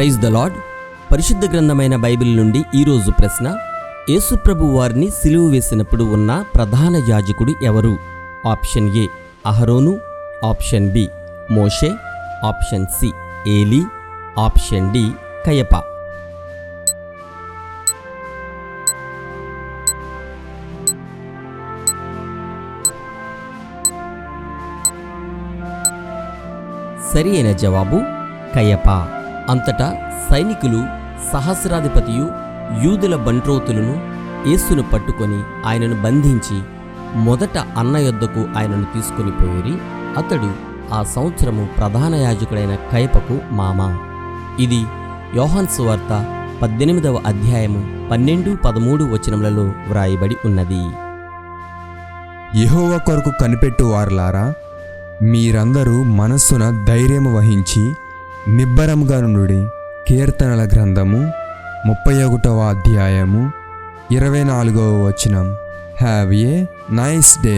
Praise the lord. పరిశుద్ధ గ్రంథమైన Bible నుండి ఈరోజు ప్రశ్న: యేసుప్రభు వారిని సిలువ వేసినప్పుడు ఉన్న ప్రధాన యాజకుడు ఎవరు? ఆప్షన్ ఏ అహరోను, ఆప్షన్ బి మోషే, ఆప్షన్ సి ఏలీ, ఆప్షన్ డి కయప. సరి అయిన జవాబు కయప. అంతటా సైనికులు సహస్రాధిపతియు యూదుల బంట్రోతులను యేసును పట్టుకొని ఆయనను బంధించి మొదట అన్న యొద్దకు ఆయనను తీసుకొని పోయిరి. అతడు ఆ సంవత్సరము ప్రధాన యాజకుడైన కయపకు మామ. ఇది యోహాను సువార్త 18వ అధ్యాయము 12-13 వచనములలో వ్రాయబడి ఉన్నది. యెహోవా కొరకు కనిపెట్టు వారలారా, మీరందరూ మనస్సున ధైర్యము వహించి నిబ్బరముగా నుండుడి. కీర్తనల గ్రంథము 31వ అధ్యాయము 24వ వచనం. Have a nice day.